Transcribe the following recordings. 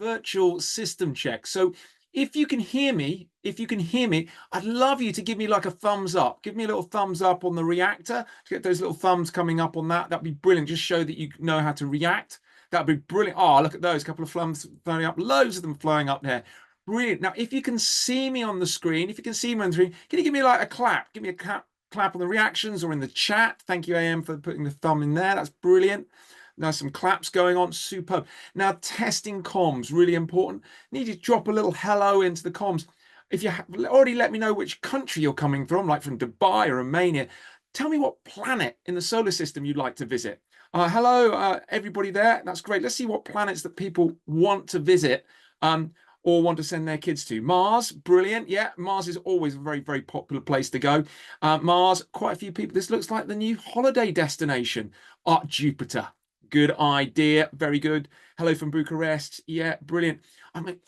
virtual system check. So if you can hear me, I'd love you to give me like a thumbs up. Give me a little thumbs up on the reactor. To get those little thumbs coming up on that. That'd be brilliant. Just show that you know how to react. That'd be brilliant. Oh, look at those couple of thumbs flying up. Loads of them flying up there. Brilliant. Now, if you can see me on the screen, can you give me like a clap? Give me a clap on the reactions or in the chat. Thank you, AM, for putting the thumb in there. That's brilliant. Now some claps going on, superb. Now testing comms, really important. Need you to drop a little hello into the comms. If you already let me know which country you're coming from, like from Dubai or Romania, tell me what planet in the solar system you'd like to visit. Hello, everybody there. That's great. Let's see what planets that people want to visit or want to send their kids to. Mars, brilliant. Yeah, Mars is always a very, very popular place to go. Mars, quite a few people. This looks like the new holiday destination. Jupiter. Good idea. Very good. Hello from Bucharest. Yeah, brilliant. I mean,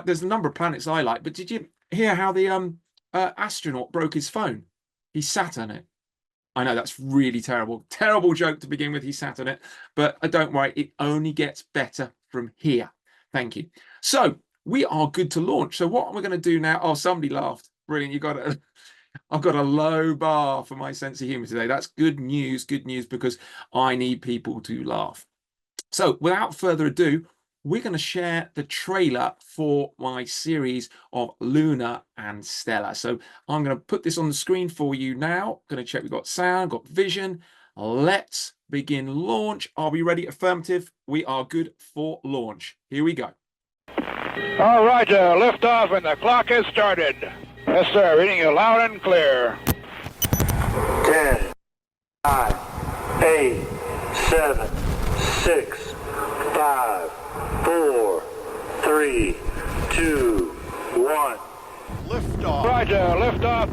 there's a number of planets I like, but did you hear how the astronaut broke his phone? He sat on it. I know that's really terrible. Terrible joke to begin with. He sat on it, but don't worry. It only gets better from here. Thank you. So we are good to launch. So what we're going to do now? Oh, somebody laughed. Brilliant. I've got a low bar for my sense of humor today. That's good news, because I need people to laugh. So without further ado, we're going to share the trailer for my series of LUNAR and STELLAR. So I'm going to put this on the screen for you now. I'm going to check we've got sound, got vision. Let's begin launch. Are we ready? Affirmative. We are good for launch. Here we go. All right, lift off and the clock has started. Yes, sir. Reading you loud and clear. 10, 9, 8, 7, 6, 5, 4, 3, 2, 1. Lift off. Right, lift off.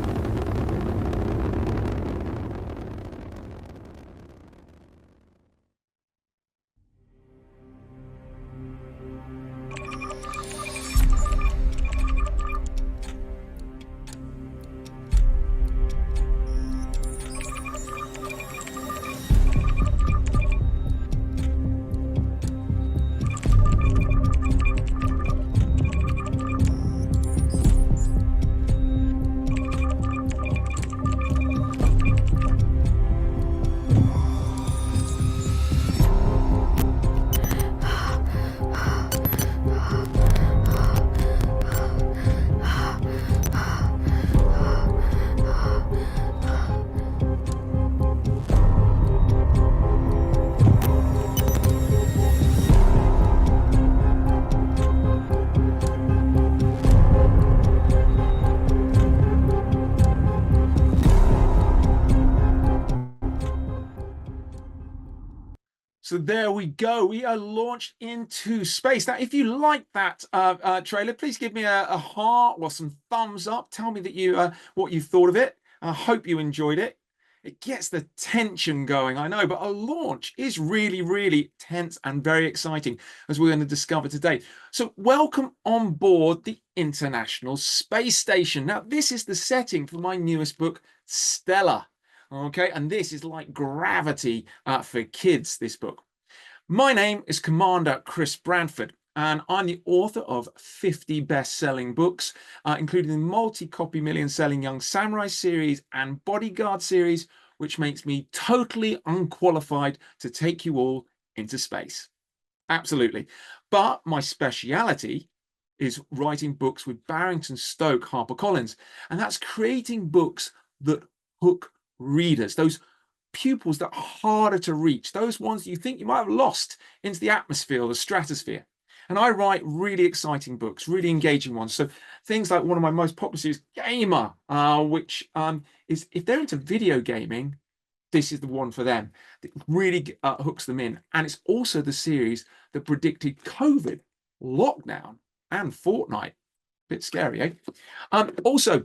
So there we go. We are launched into space. Now, if you like that trailer, please give me a heart or some thumbs up. Tell me that what you thought of it. I hope you enjoyed it. It gets the tension going, I know, but a launch is really, really tense and very exciting, as we're going to discover today. So welcome on board the International Space Station. Now, this is the setting for my newest book, Stellar. Okay, and this is like gravity for kids, this book. My name is Commander Chris Bradford, and I'm the author of 50 best-selling books, including the multi-copy million-selling Young Samurai series and Bodyguard series, which makes me totally unqualified to take you all into space. Absolutely. But my speciality is writing books with Barrington Stoke HarperCollins, and that's creating books that hook readers, those pupils that are harder to reach, those ones that you think you might have lost into the atmosphere or the stratosphere. And I write really exciting books, really engaging ones. So things like one of my most popular series, Gamer, which is, if they're into video gaming, this is the one for them. It really hooks them in. And it's also the series that predicted COVID, lockdown, and Fortnite. Bit scary, eh? Also,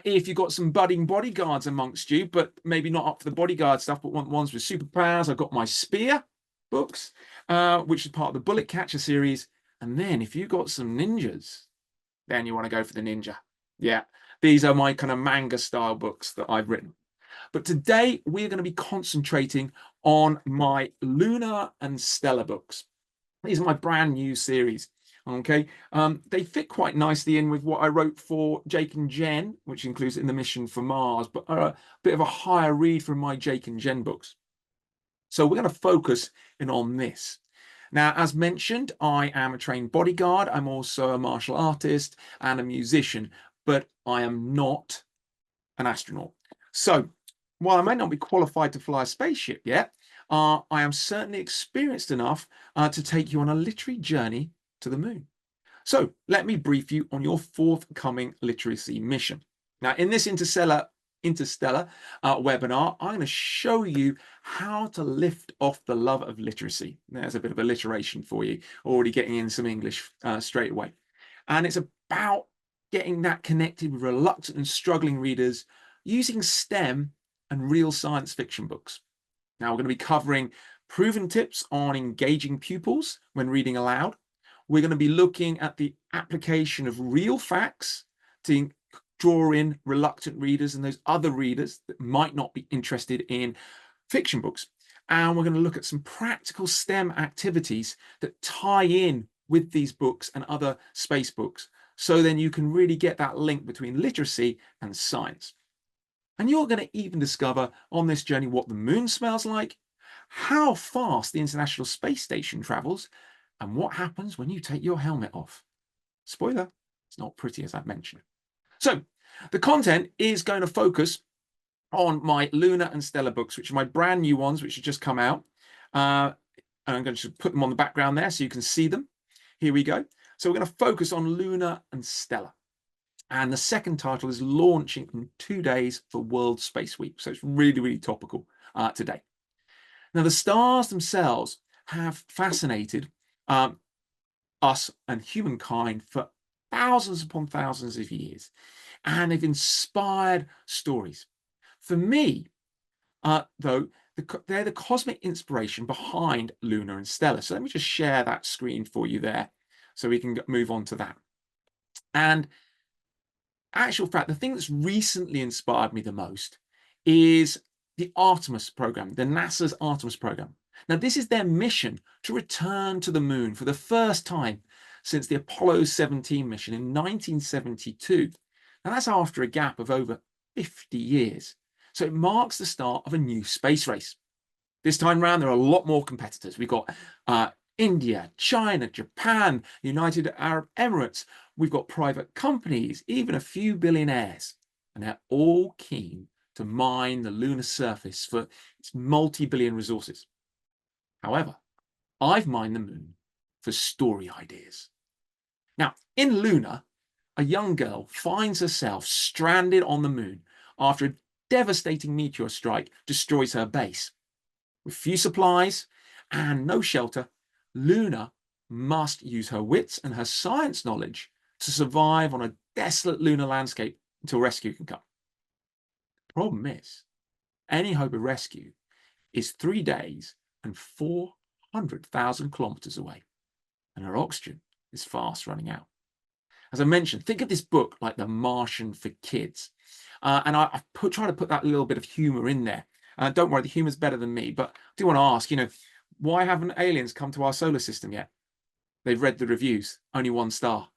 if you've got some budding bodyguards amongst you, but maybe not up for the bodyguard stuff, but want ones with superpowers, I've got my Spear books, which is part of the Bullet Catcher series. And then if you've got some ninjas, then you want to go for the ninja. Yeah, these are my kind of manga style books that I've written. But today we're going to be concentrating on my LUNAR and STELLAR books. These are my brand new series. Okay, they fit quite nicely in with what I wrote for Jake and Jen, which includes In the Mission for Mars, but are a bit of a higher read from my Jake and Jen books. So we're going to focus in on this. Now, as mentioned, I am a trained bodyguard. I'm also a martial artist and a musician, but I am not an astronaut. So while I may not be qualified to fly a spaceship yet, I am certainly experienced enough to take you on a literary journey to the moon. So let me brief you on your forthcoming literacy mission. Now, in this interstellar webinar, I'm going to show you how to lift off the love of literacy. There's a bit of alliteration for you, already getting in some English straight away. And it's about getting that connected with reluctant and struggling readers using STEM and real science fiction books. Now, we're going to be covering proven tips on engaging pupils when reading aloud. We're going to be looking at the application of real facts to draw in reluctant readers and those other readers that might not be interested in fiction books. And we're going to look at some practical STEM activities that tie in with these books and other space books. So then you can really get that link between literacy and science. And you're going to even discover on this journey what the moon smells like, how fast the International Space Station travels, and what happens when you take your helmet off. Spoiler, it's not pretty as I've mentioned. So the content is going to focus on my LUNAR and STELLAR books, which are my brand new ones, which have just come out. And I'm going to put them on the background there so you can see them. Here we go. So we're going to focus on LUNAR and STELLAR. And the second title is launching in 2 days for World Space Week. So it's really, really topical today. Now, the stars themselves have fascinated us and humankind for thousands upon thousands of years, and they've inspired stories. For me, though, they're the cosmic inspiration behind LUNAR and STELLAR. So let me just share that screen for you there so we can move on to that. And actual fact, the thing that's recently inspired me the most is the Artemis program, the NASA's Artemis program. Now, this is their mission to return to the moon for the first time since the Apollo 17 mission in 1972. Now, that's after a gap of over 50 years. So it marks the start of a new space race. This time around, there are a lot more competitors. We've got India, China, Japan, United Arab Emirates. We've got private companies, even a few billionaires, and they're all keen to mine the lunar surface for its multi-billion resources. However, I've mined the moon for story ideas. Now, in LUNAR, a young girl finds herself stranded on the moon after a devastating meteor strike destroys her base. With few supplies and no shelter, LUNAR must use her wits and her science knowledge to survive on a desolate lunar landscape until rescue can come. The problem is, any hope of rescue is 3 days and 400,000 kilometers away, and her oxygen is fast running out. As I mentioned, think of this book like The Martian for kids. And I've tried to put that little bit of humor in there. Don't worry, the humor's better than me, but I do want to ask, why haven't aliens come to our solar system yet? They've read the reviews, only 1 star.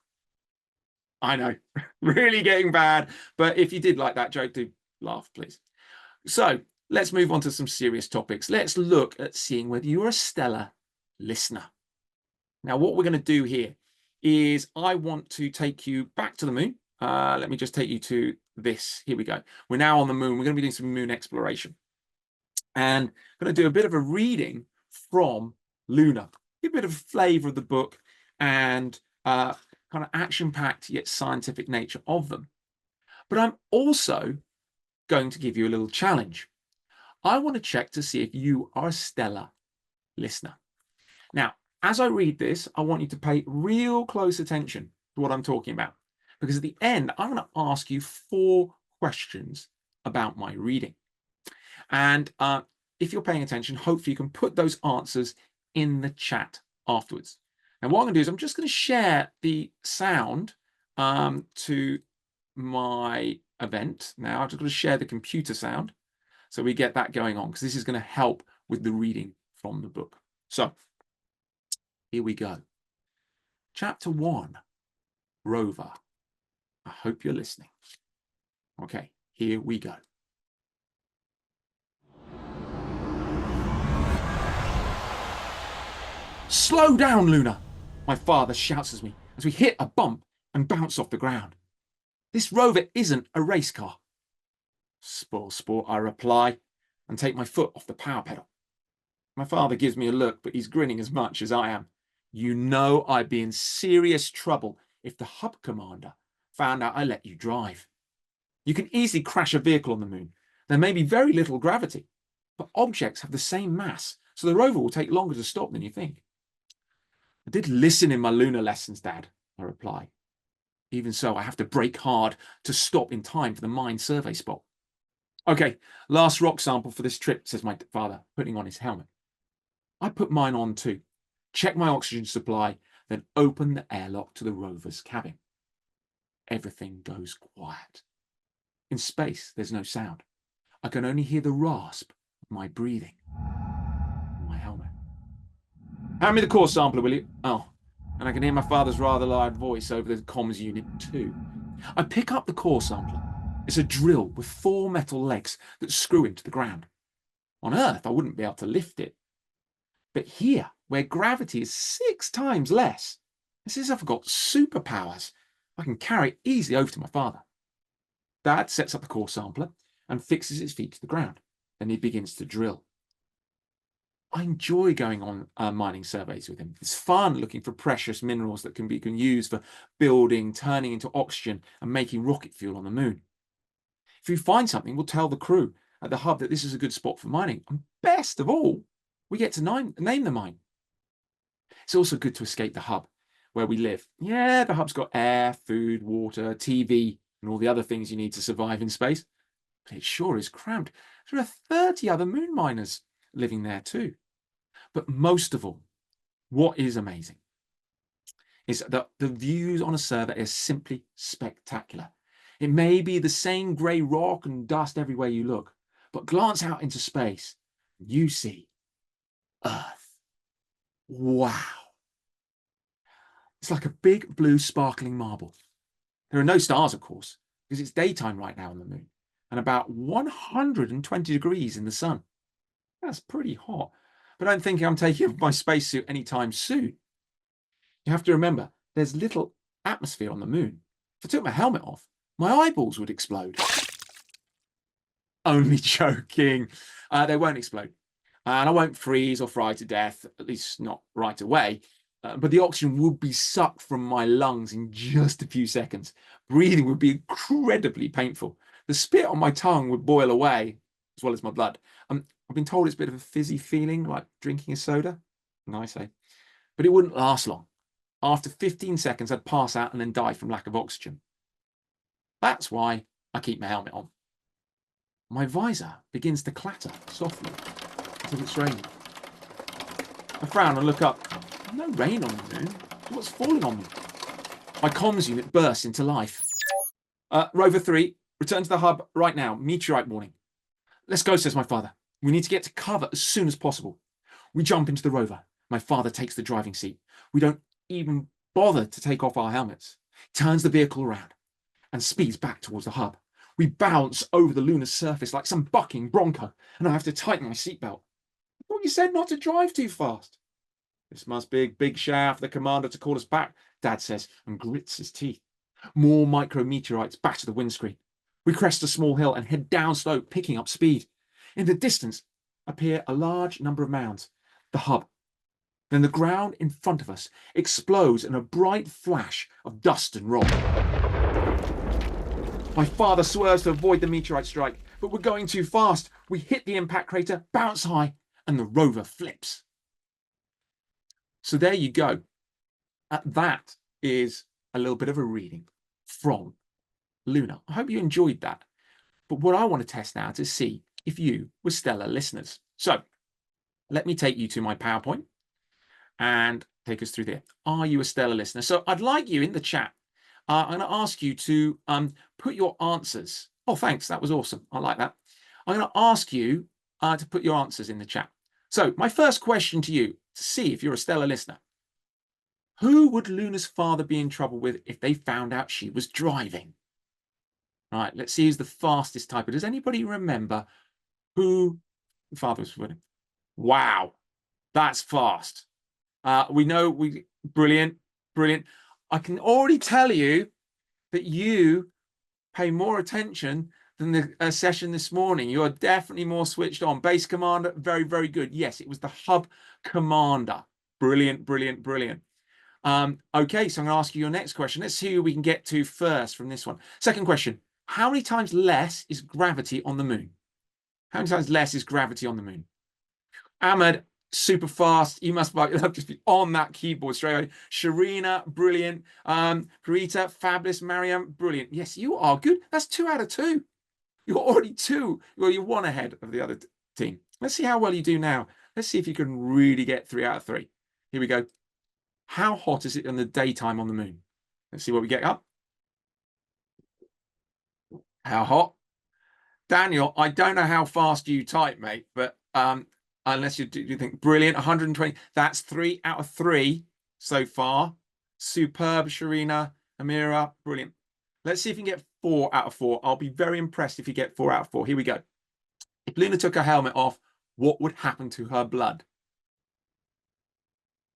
I know, really getting bad, but if you did like that joke, do laugh, please. So let's move on to some serious topics. Let's look at seeing whether you're a stellar listener. Now, what we're going to do here is I want to take you back to the moon. Let me just take you to this. Here we go. We're now on the moon. We're going to be doing some moon exploration. And I'm going to do a bit of a reading from LUNAR, give a bit of a flavor of the book and kind of action-packed yet scientific nature of them. But I'm also going to give you a little challenge. I want to check to see if you are a stellar listener. Now, as I read this, I want you to pay real close attention to what I'm talking about, because at the end, I'm going to ask you 4 questions about my reading. And if you're paying attention, hopefully you can put those answers in the chat afterwards. And what I'm going to do is I'm just going to share the sound to my event. Now, I'm just going to share the computer sound so we get that going on, because this is going to help with the reading from the book. So here we go. Chapter 1, Rover. I hope you're listening. Okay, here we go. Slow down, Luna, my father shouts at me as we hit a bump and bounce off the ground. This rover isn't a race car. Spoil sport, I reply, and take my foot off the power pedal. My father gives me a look, but he's grinning as much as I am. You know I'd be in serious trouble if the hub commander found out I let you drive. You can easily crash a vehicle on the moon. There may be very little gravity, but objects have the same mass, so the rover will take longer to stop than you think. I did listen in my lunar lessons, Dad, I reply. Even so, I have to brake hard to stop in time for the mine survey spot. Okay, last rock sample for this trip, says my father, putting on his helmet. I put mine on too, check my oxygen supply, then open the airlock to the rover's cabin. Everything goes quiet. In space, there's no sound. I can only hear the rasp of my breathing. My helmet. Hand me the core sampler, will you? Oh, and I can hear my father's rather loud voice over the comms unit too. I pick up the core sampler. It's a drill with 4 metal legs that screw into the ground. On Earth, I wouldn't be able to lift it. But here, where gravity is 6 times less, it's as if I've got superpowers. I can carry it easily over to my father. Dad sets up the core sampler and fixes its feet to the ground. Then he begins to drill. I enjoy going on mining surveys with him. It's fun looking for precious minerals that can be used for building, turning into oxygen, and making rocket fuel on the moon. If we find something, we'll tell the crew at the hub that this is a good spot for mining. And best of all, we get to name the mine. It's also good to escape the hub where we live. Yeah, the hub's got air, food, water, TV, and all the other things you need to survive in space. But it sure is cramped. There are 30 other moon miners living there too. But most of all, what is amazing is that the views on a server is simply spectacular. It may be the same grey rock and dust everywhere you look, but glance out into space, and you see Earth. Wow. It's like a big blue sparkling marble. There are no stars, of course, because it's daytime right now on the moon, and about 120 degrees in the sun. That's pretty hot, but I don't think I'm taking off my spacesuit anytime soon. You have to remember, there's little atmosphere on the moon. If I took my helmet off, my eyeballs would explode. Only joking. They won't explode. And I won't freeze or fry to death, at least not right away. But the oxygen would be sucked from my lungs in just a few seconds. Breathing would be incredibly painful. The spit on my tongue would boil away, as well as my blood. I've been told it's a bit of a fizzy feeling, like drinking a soda. Nice, eh? But it wouldn't last long. After 15 seconds, I'd pass out and then die from lack of oxygen. That's why I keep my helmet on. My visor begins to clatter softly until it's raining. I frown and look up. No rain on the moon. What's falling on me? My comms unit bursts into life. Rover 3, return to the hub right now. Meteorite warning. Let's go, says my father. We need to get to cover as soon as possible. We jump into the rover. My father takes the driving seat. We don't even bother to take off our helmets. He turns the vehicle around and speeds back towards the hub. We bounce over the lunar surface like some bucking bronco, and I have to tighten my seatbelt. I thought you said not to drive too fast. This must be a big shout for the commander to call us back, Dad says, and grits his teeth. More micrometeorites batter the windscreen. We crest a small hill and head down slope, picking up speed. In the distance appear a large number of mounds, the hub. Then the ground in front of us explodes in a bright flash of dust and rock. My father swerves to avoid the meteorite strike, but we're going too fast. We hit the impact crater, bounce high, and the rover flips. So there you go. That is a little bit of a reading from Lunar. I hope you enjoyed that. But what I want to test now to see if you were stellar listeners. So let me take you to my PowerPoint and take us through there. Are you a stellar listener? So I'd like you in the chat. I'm going to ask you to put your answers. Oh, thanks. That was awesome. I like that. I'm going to ask you to put your answers in the chat. So my first question to you, to see if you're a stellar listener. Who would Luna's father be in trouble with if they found out she was driving? All right, let's see who's the fastest typer. Does anybody remember who the father was with? Wow, that's fast. We know brilliant, brilliant. I can already tell you that you pay more attention than the session this morning. You are definitely more switched on. Base commander, very, very good. Yes, it was the hub commander. Brilliant, brilliant, brilliant. Okay, so I'm going to ask you your next question. Let's see who we can get to first from this one. Second question. How many times less is gravity on the moon? How many times less is gravity on the moon? Ahmed, super fast. You must just be on that keyboard straight away. Sharina, brilliant. Parita, fabulous. Mariam, brilliant. Yes, you are good. That's 2 out of 2. You're already 2. Well, you're 1 ahead of the other team. Let's see how well you do now. Let's see if you can really get 3 out of 3. Here we go. How hot is it in the daytime on the moon? Let's see what we get up. How hot? Daniel, I don't know how fast you type, mate, but unless you think brilliant, 120. That's 3 out of 3 so far. Superb, Sharina, Amira, brilliant. Let's see if you can get 4 out of 4. I'll be very impressed if you get 4 out of 4. Here we go. If Luna took her helmet off, what would happen to her blood?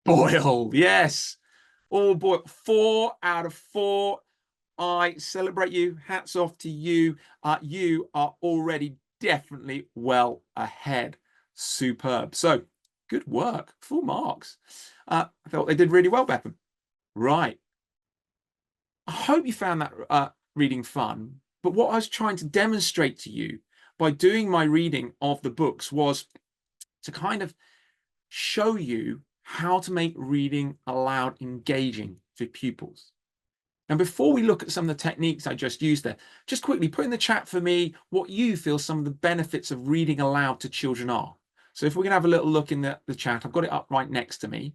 Boil, yes. Oh boy, 4 out of 4. I celebrate you. Hats off to you. You are already definitely well ahead. Superb. So good work. Full marks. I thought they did really well, Beckham. Right. I hope you found that reading fun. But what I was trying to demonstrate to you by doing my reading of the books was to kind of show you how to make reading aloud engaging for pupils. And before we look at some of the techniques I just used there, just quickly put in the chat for me what you feel some of the benefits of reading aloud to children are. So if we can have a little look in the chat, I've got it up right next to me.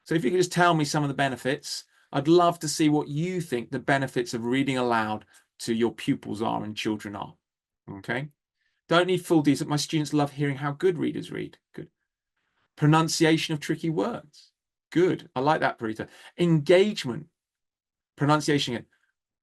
So if you could just tell me some of the benefits, I'd love to see what you think the benefits of reading aloud to your pupils are and children are. Okay. Don't need full detail. My students love hearing how good readers read. Good. Pronunciation of tricky words. Good. I like that, Parita. Engagement. Pronunciation,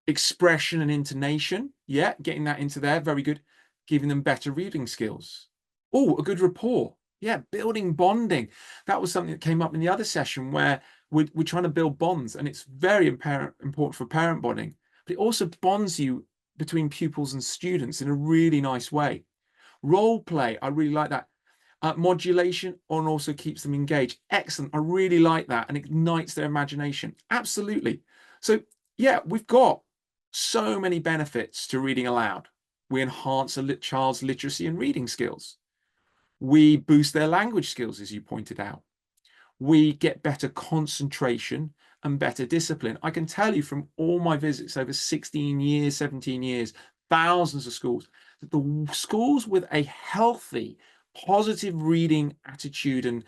expression and intonation. Yeah, getting that into there. Very good. Giving them better reading skills. Oh, a good rapport. Yeah, building bonding. That was something that came up in the other session where we're trying to build bonds, and it's very important for parent bonding. But it also bonds you between pupils and students in a really nice way. Role play, I really like that. Modulation and also keeps them engaged. Excellent. I really like that, and ignites their imagination. Absolutely. So yeah, we've got so many benefits to reading aloud. We enhance a child's literacy and reading skills. We boost their language skills, as you pointed out. We get better concentration and better discipline. I can tell you from all my visits over 16 years, 17 years, thousands of schools, that the schools with a healthy, positive reading attitude and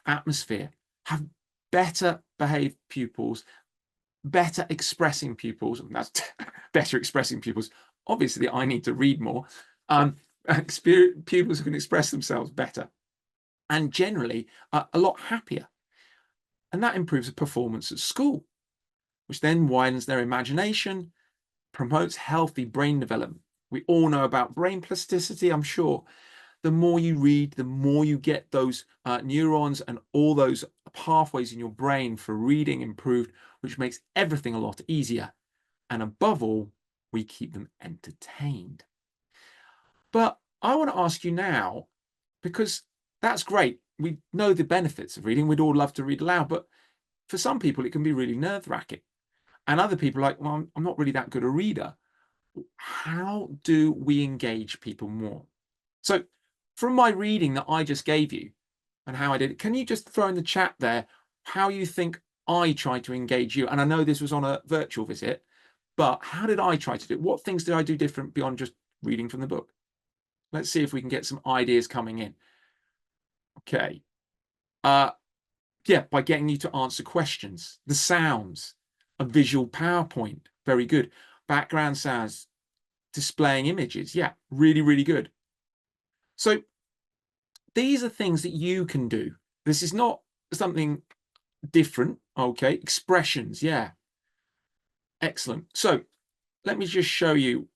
atmosphere have better behaved pupils, better expressing pupils. That's better expressing pupils. Obviously, I need to read more. Pupils who can express themselves better and generally a lot happier. And that improves the performance at school, which then widens their imagination, promotes healthy brain development. We all know about brain plasticity, I'm sure. The more you read, the more you get those neurons and all those pathways in your brain for reading improved, which makes everything a lot easier. And above all, we keep them entertained. But I want to ask you now, because that's great. We know the benefits of reading. We'd all love to read aloud, but for some people, it can be really nerve-wracking. And other people are like, well, I'm not really that good a reader. How do we engage people more? So from my reading that I just gave you and how I did it, can you just throw in the chat there how you think I tried to engage you? And I know this was on a virtual visit, but how did I try to do it? What things did I do different beyond just reading from the book? Let's see if we can get some ideas coming in. Okay. Yeah, by getting you to answer questions, the sounds, a visual PowerPoint, very good. Background sounds, displaying images, yeah, really, really good. So these are things that you can do. This is not something different. Okay, expressions, yeah. Excellent. So let me just show you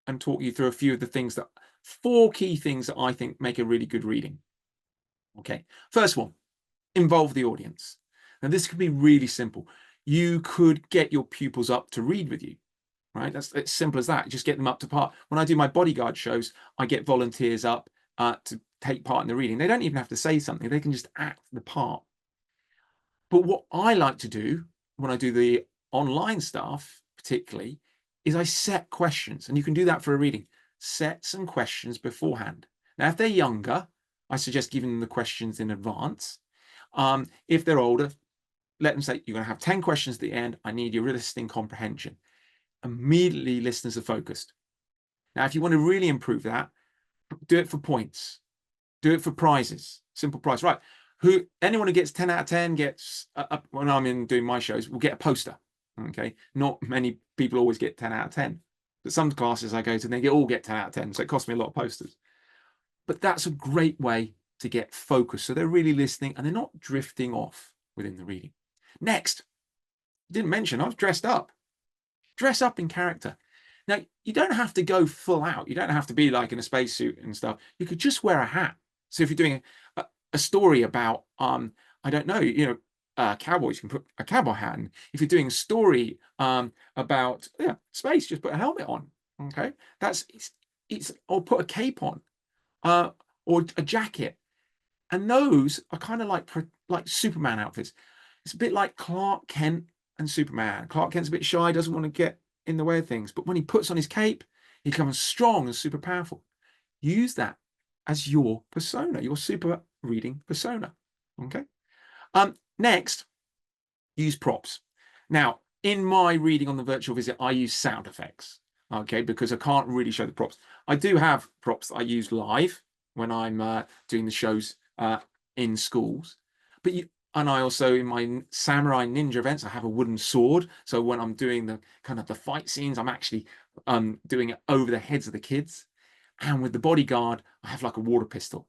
and talk you through a few of the things that, 4 key things that I think make a really good reading. Okay, first one, involve the audience. Now this could be really simple. You could get your pupils up to read with you, right? That's as simple as that. Just get them up to part. When I do my bodyguard shows, I get volunteers up to take part in the reading. They don't even have to say something. They can just act the part. But what I like to do when I do the online stuff, particularly, is I set questions. And you can do that for a reading. Set some questions beforehand. Now, if they're younger, I suggest giving them the questions in advance. If they're older, let them say, you're going to have 10 questions at the end. I need your listening comprehension. Immediately, listeners are focused. Now, if you want to really improve that, do it for points. Do it for prizes. Simple prize. Right. Anyone who gets 10 out of 10 gets, when I'm in doing my shows, will get a poster. Okay. Not many people always get 10 out of 10. But some classes I go to, they all get 10 out of 10. So it costs me a lot of posters. But that's a great way to get focused. So they're really listening and they're not drifting off within the reading. Next, didn't mention, I was dressed up. Dress up in character. Now, you don't have to go full out. You don't have to be like in a spacesuit and stuff. You could just wear a hat. So if you're doing a story about, I don't know, cowboys, you can put a cowboy hat. And if you're doing a story about space, just put a helmet on. Okay, or put a cape on, or a jacket. And those are kind of like Superman outfits. It's a bit like Clark Kent and Superman. Clark Kent's a bit shy, doesn't want to get in the way of things. But when he puts on his cape, he becomes strong and super powerful. Use that as your persona, your super reading persona. Okay. Next, use props. Now, in my reading on the virtual visit, I use sound effects. Okay, because I can't really show the props. I do have props that I use live when I'm doing the shows in schools. And I also, in my samurai ninja events, I have a wooden sword. So when I'm doing the kind of the fight scenes, I'm actually doing it over the heads of the kids. And with the bodyguard, I have like a water pistol.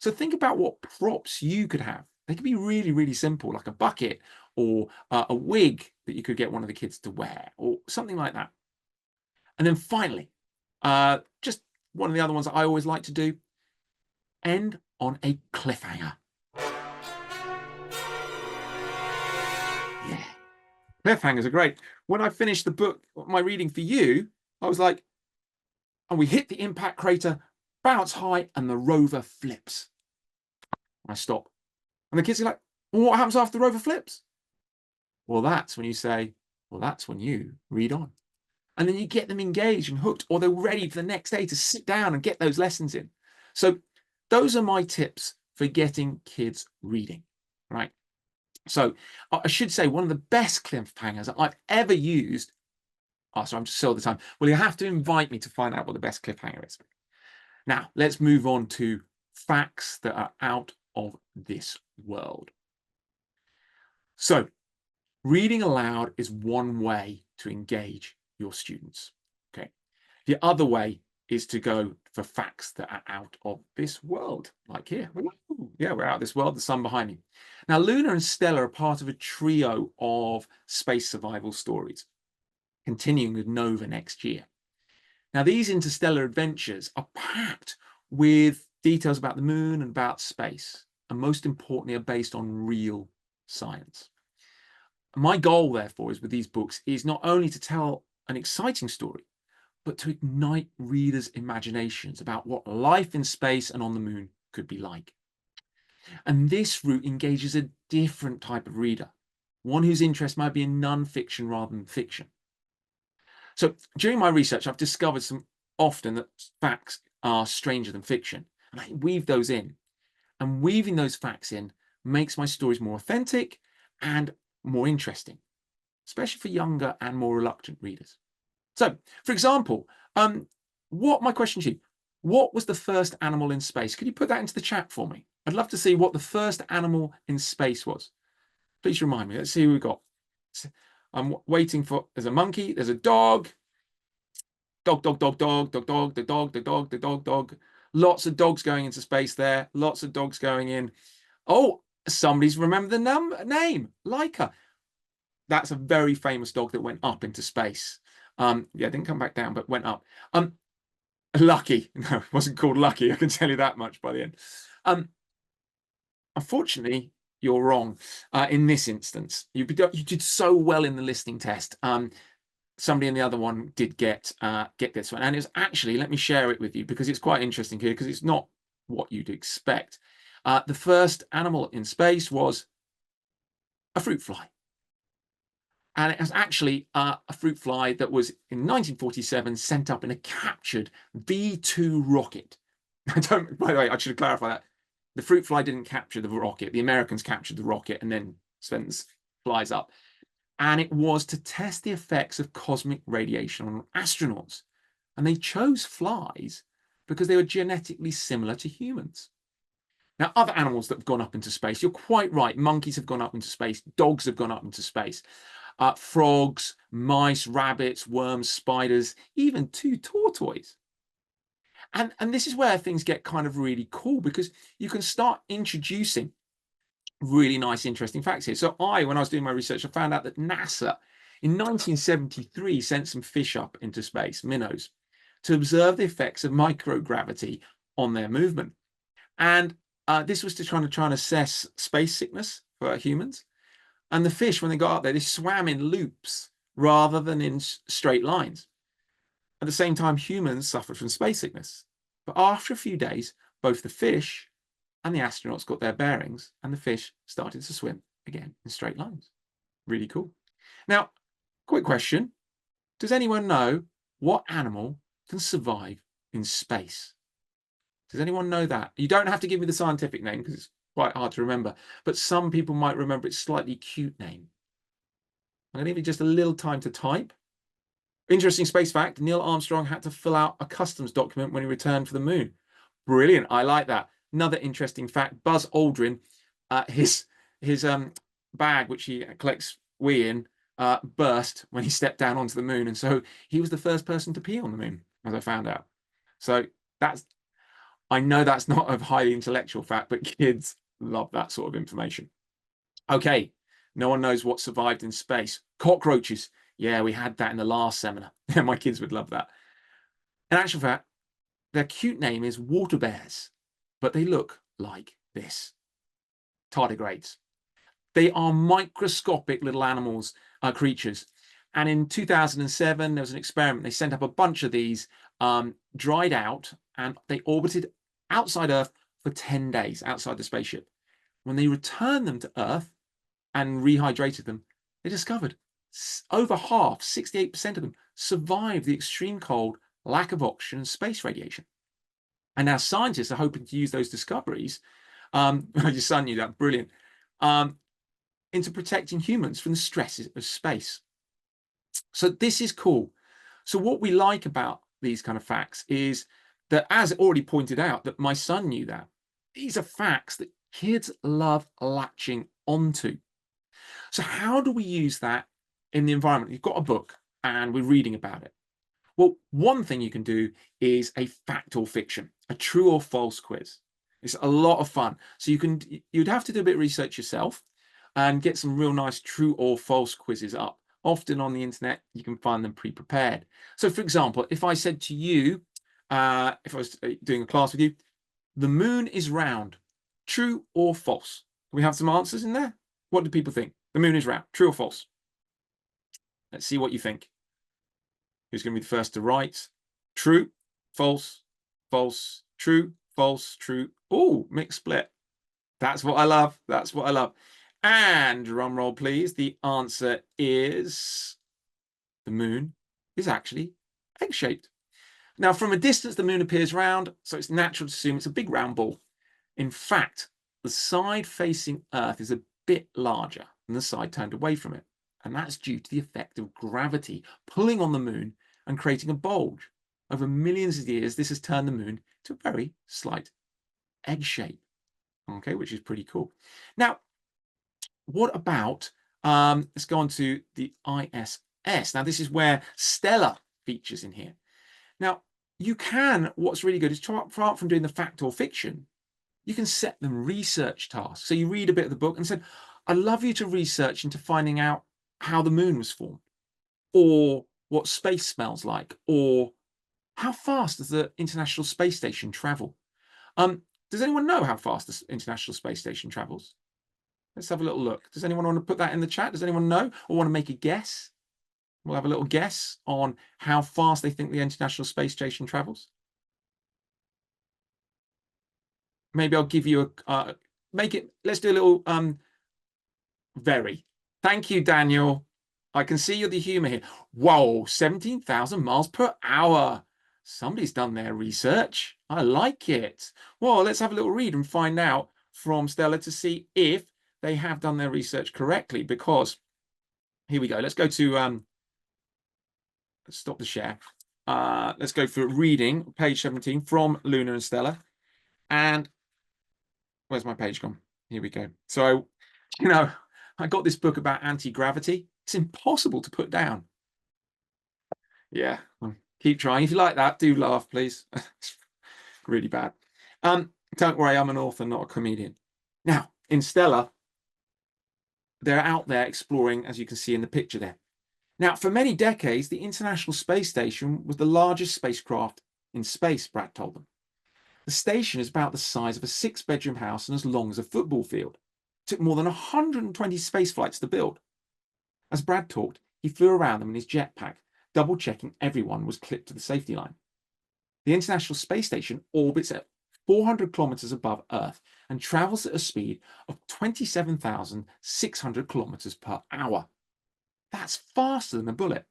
So think about what props you could have. They could be really, really simple, like a bucket or a wig that you could get one of the kids to wear or something like that. And then finally, just one of the other ones that I always like to do, end on a cliffhanger. Yeah, cliffhangers are great. When I finished the book, my reading for you, I was like, and we hit the impact crater, bounce high, and the rover flips. I stop. And the kids are like, well, what happens after the rover flips? Well, that's when you say, well, that's when you read on. And then you get them engaged and hooked, or they're ready for the next day to sit down and get those lessons in. So those are my tips for getting kids reading, right? So I should say one of the best cliffhangers that I've ever used. Oh, sorry, I'm just all the time. Well, you have to invite me to find out what the best cliffhanger is. Now, let's move on to facts that are out of this world. So reading aloud is one way to engage your students. Okay. The other way is to go for facts that are out of this world, like here. Ooh, yeah, we're out of this world, the sun behind me. Now, LUNAR and STELLAR are part of a trio of space survival stories, continuing with NOVA next year. Now, these interstellar adventures are packed with details about the moon and about space, and most importantly, are based on real science. My goal, therefore, is with these books is not only to tell an exciting story, but to ignite readers' imaginations about what life in space and on the moon could be like. And this route engages a different type of reader, one whose interest might be in non-fiction rather than fiction. So during my research, I've discovered often that facts are stranger than fiction, and I weave those in. And weaving those facts in makes my stories more authentic and more interesting, especially for younger and more reluctant readers. So, for example, my question to you, what was the first animal in space? Could you put that into the chat for me? I'd love to see what the first animal in space was. Please remind me. Let's see who we've got. I'm waiting for, there's a monkey, there's a dog. Dog, dog, dog, dog, dog, dog, the dog, the dog, the dog, dog. Lots of dogs going into space there. Lots of dogs going in. Oh, somebody's remembered the name, Laika. that's a very famous dog that went up into space. Yeah, didn't come back down, but went up. Lucky. No, it wasn't called Lucky. I can tell you that much by the end. Unfortunately, you're wrong in this instance. You did so well in the listening test. Somebody in the other one did get this one, and it's actually, let me share it with you because it's quite interesting here because it's not what you'd expect. The first animal in space was a fruit fly. And it was actually a fruit fly that was in 1947 sent up in a captured V2 rocket. By the way, I should clarify that. The fruit fly didn't capture the rocket. The Americans captured the rocket and then sent flies up. And it was to test the effects of cosmic radiation on astronauts. And they chose flies because they were genetically similar to humans. Now, other animals that have gone up into space, you're quite right. Monkeys have gone up into space. Dogs have gone up into space. Frogs, mice, rabbits, worms, spiders, even 2 tortoises. And this is where things get kind of really cool because you can start introducing really nice, interesting facts here. So when I was doing my research, I found out that NASA in 1973 sent some fish up into space, minnows, to observe the effects of microgravity on their movement. And this was to try and assess space sickness for humans. And the fish, when they got up there, they swam in loops rather than in straight lines. At the same time, humans suffered from space sickness. But after a few days, both the fish and the astronauts got their bearings, and the fish started to swim again in straight lines. Really cool. Now, quick question. Does anyone know what animal can survive in space? Does anyone know that? You don't have to give me the scientific name because it's quite hard to remember, but some people might remember its slightly cute name. I'm going to give you just a little time to type. Interesting space fact, Neil Armstrong had to fill out a customs document when he returned for the moon. Brilliant, I like that. Another interesting fact, Buzz Aldrin, his bag, which he collects wee in, burst when he stepped down onto the moon. And so he was the first person to pee on the moon, as I found out. So I know that's not a highly intellectual fact, but kids love that sort of information. Okay, no one knows what survived in space. Cockroaches. Yeah, we had that in the last seminar. My kids would love that. In actual fact, their cute name is water bears, but they look like this. Tardigrades. They are microscopic little animals, creatures. And in 2007, there was an experiment. They sent up a bunch of these, dried out, and they orbited outside Earth for 10 days outside the spaceship. When they returned them to Earth and rehydrated them, they discovered over half, 68% of them, survived the extreme cold, lack of oxygen, and space radiation. And now scientists are hoping to use those discoveries, your son knew that, brilliant, into protecting humans from the stresses of space. So this is cool. So what we like about these kind of facts is that, as already pointed out, that my son knew that. These are facts that kids love latching onto. So how do we use that in the environment? You've got a book and we're reading about it. Well, one thing you can do is a fact or fiction, a true or false quiz. It's a lot of fun. So you'd have to do a bit of research yourself and get some real nice true or false quizzes up. Often on the internet, you can find them pre-prepared. So for example, if I said to you, if I was doing a class with you, the moon is round, true or false? We have some answers in there. What do people think? The moon is round, true or false? Let's see what you think. Who's going to be the first to write? True, false, false, true, false, true. Oh, mixed split. That's what I love. That's what I love. And drum roll, please. The answer is the moon is actually egg-shaped. Now, from a distance, the moon appears round, so it's natural to assume it's a big round ball. In fact, the side facing Earth is a bit larger than the side turned away from it. And that's due to the effect of gravity pulling on the moon and creating a bulge. Over millions of years, this has turned the moon to a very slight egg shape, okay, which is pretty cool. Now, what about, let's go on to the ISS. Now, this is where STELLAR features in here. Now, what's really good is, apart from doing the fact or fiction, you can set them research tasks. So you read a bit of the book and said, I'd love you to research into finding out how the moon was formed, or what space smells like, or how fast does the International Space Station travel? Does anyone know how fast the International Space Station travels? Let's have a little look. Does anyone want to put that in the chat? Does anyone know or want to make a guess? We'll have a little guess on how fast they think the International Space Station travels. Maybe I'll give you a let's do a little very. Thank you, Daniel. I can see you're the humor here. Whoa, 17,000 miles per hour. Somebody's done their research. I like it. Well, let's have a little read and find out from Stella to see if they have done their research correctly, because here we go. Let's go to let's stop the share. Let's go for reading, page 17 from LUNAR and STELLAR. And where's my page gone? Here we go. So, you know, I got this book about anti-gravity. It's impossible to put down. Yeah, keep trying. If you like that, do laugh, please. It's really bad. Don't worry, I'm an author, not a comedian. Now, in Stellar, they're out there exploring, as you can see in the picture there. Now, for many decades, the International Space Station was the largest spacecraft in space, Brad told them. The station is about the size of a 6-bedroom house and as long as a football field. It took more than 120 space flights to build. As Brad talked, he flew around them in his jetpack, double-checking everyone was clipped to the safety line. The International Space Station orbits at 400 kilometers above Earth and travels at a speed of 27,600 kilometers per hour. That's faster than a bullet.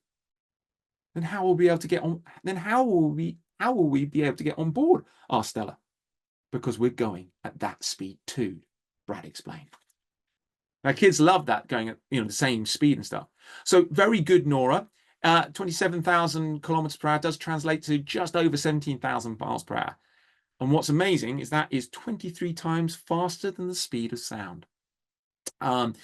Then how will we be able to get on? Then how will we be able to get on board? Asked Stella. Because we're going at that speed too, Brad explained. Now kids love that, going at the same speed and stuff. So very good, Nora. 27,000 kilometers per hour does translate to just over 17,000 miles per hour. And what's amazing is that is 23 times faster than the speed of sound. And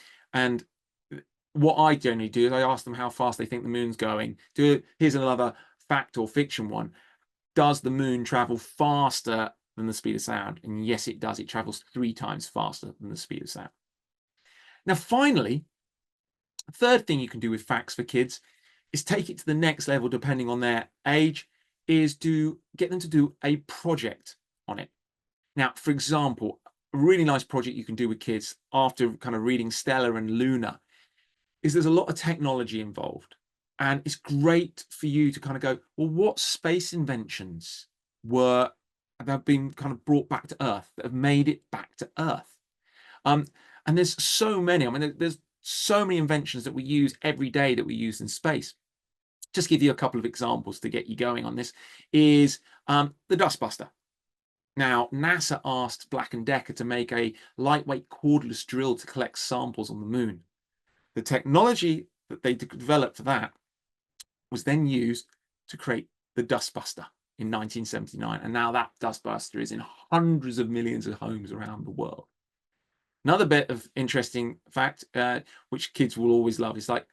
what I generally do is I ask them how fast they think the moon's going. Here's another fact or fiction one. Does the moon travel faster than the speed of sound? And yes, it does. It travels 3 times faster than the speed of sound. Now, finally, the third thing you can do with facts for kids is take it to the next level, depending on their age, is to get them to do a project on it. Now, for example, a really nice project you can do with kids after kind of reading Stellar and Lunar is there's a lot of technology involved. And it's great for you to kind of go, well, what space inventions have been kind of brought back to Earth, that have made it back to Earth? And there's so many. I mean, there's so many inventions that we use every day that we use in space. Just give you a couple of examples to get you going on this is the dustbuster. Now, NASA asked Black & Decker to make a lightweight cordless drill to collect samples on the moon. The technology that they developed for that was then used to create the dustbuster in 1979. And now that dustbuster is in hundreds of millions of homes around the world. Another bit of interesting fact, which kids will always love, is like,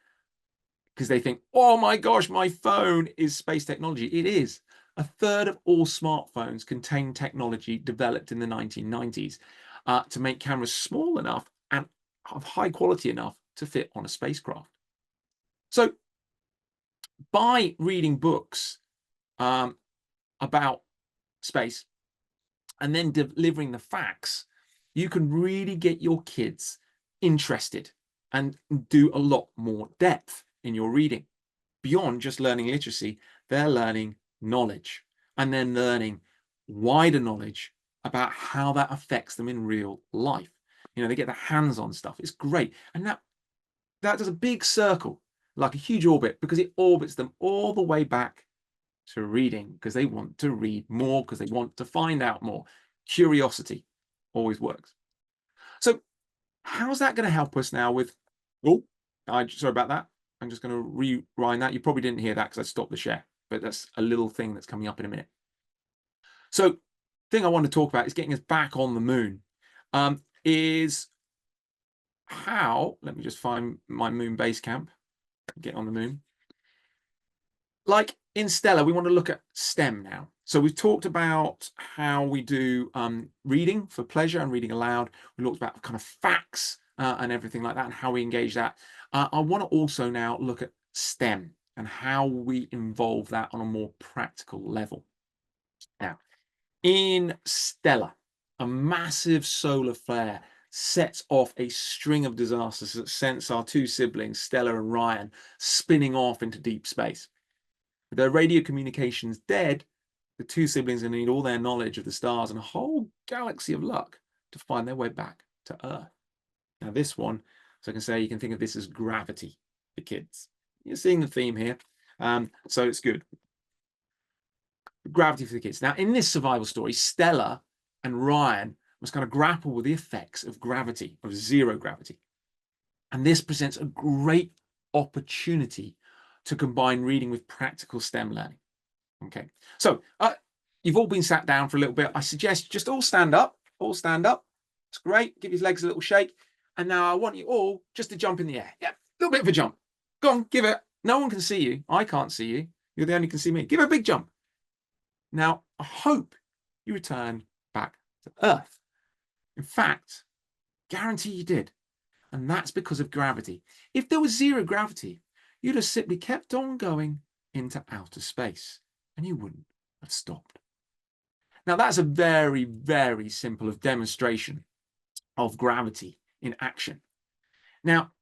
because they think, oh my gosh, my phone is space technology. It is. 1/3 of all smartphones contain technology developed in the 1990s to make cameras small enough and of high quality enough to fit on a spacecraft. So by reading books about space and then delivering the facts, you can really get your kids interested and do a lot more depth in your reading. Beyond just learning literacy, they're learning knowledge, and then learning wider knowledge about how that affects them in real life. They get their hands on stuff. It's great. And that does a big circle, like a huge orbit, because it orbits them all the way back to reading, because they want to read more, because they want to find out more. Curiosity always works. So how's that going to help us now with, sorry about that. I'm just going to rewind that. You probably didn't hear that because I stopped the share, but that's a little thing that's coming up in a minute. So the thing I want to talk about is getting us back on the moon, is how, let me just find my moon base camp, get on the moon. Like in Stellar, we want to look at STEM now. So we've talked about how we do reading for pleasure and reading aloud. We looked about kind of facts and everything like that and how we engage that. I want to also now look at STEM and how we involve that on a more practical level. Now, in Stellar, a massive solar flare sets off a string of disasters that sends our two siblings, Stella and Ryan, spinning off into deep space. With their radio communications dead, the two siblings are going to need all their knowledge of the stars and a whole galaxy of luck to find their way back to Earth. Now, this one, so I can say, you can think of this as gravity for kids. You're seeing the theme here, so it's good. Gravity for the kids. Now, in this survival story, Stella and Ryan must kind of grapple with the effects of gravity, of zero gravity. And this presents a great opportunity to combine reading with practical STEM learning. Okay, so you've all been sat down for a little bit. I suggest just all stand up, It's great. Give your legs a little shake. And now I want you all just to jump in the air. Yeah, a little bit of a jump. Go on, give it. No one can see you. I can't see you. You're the only can see me. Give it a big jump. Now, I hope you return back to Earth. In fact, guarantee you did. And that's because of gravity. If there was zero gravity, you'd have simply kept on going into outer space and you wouldn't have stopped. Now, that's a very, very simple demonstration of gravity in action. Now,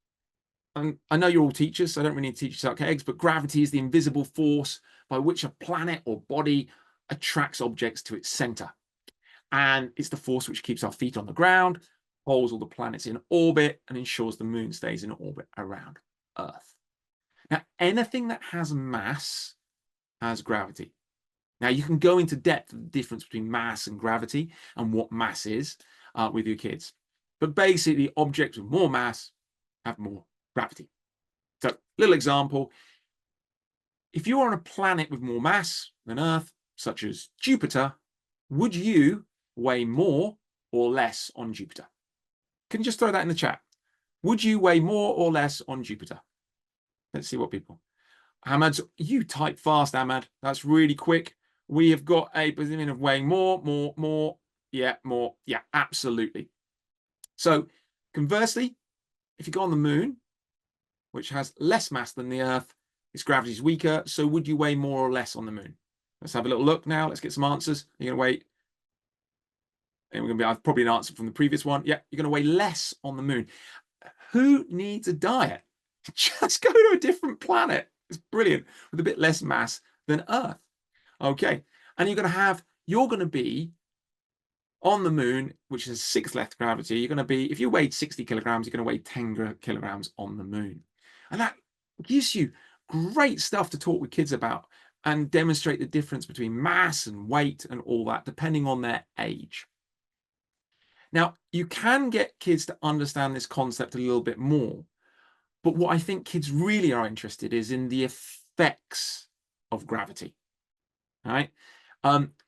I know you're all teachers, so I don't really need to teach you suck eggs, but gravity is the invisible force by which a planet or body attracts objects to its center. And it's the force which keeps our feet on the ground, holds all the planets in orbit, and ensures the moon stays in orbit around Earth. Now, anything that has mass has gravity. Now, you can go into depth of the difference between mass and gravity and what mass is with your kids. But basically, objects with more mass have more gravity. So, little example. If you're on a planet with more mass than Earth, such as Jupiter, would you weigh more or less on Jupiter? Can you just throw that in the chat? Would you weigh more or less on Jupiter? Let's see what people. Ahmad's, you type fast, Ahmad. That's really quick. We have got a position of weighing more. Yeah, more. Yeah, absolutely. So conversely, if you go on the moon, which has less mass than the Earth, its gravity is weaker. So would you weigh more or less on the moon? Let's have a little look now. Let's get some answers. You're going to weigh, and we're going to be probably an answer from the previous one. Yeah, you're going to weigh less on the moon. Who needs a diet? Just go to a different planet. It's brilliant, with a bit less mass than Earth. Okay, and you're going to be on the moon, which is 6 less gravity. You're going to be, if you weighed 60 kilograms, you're going to weigh 10 kilograms on the moon. And that gives you great stuff to talk with kids about and demonstrate the difference between mass and weight and all that, depending on their age. Now, you can get kids to understand this concept a little bit more, but what I think kids really are interested is in the effects of gravity. All right.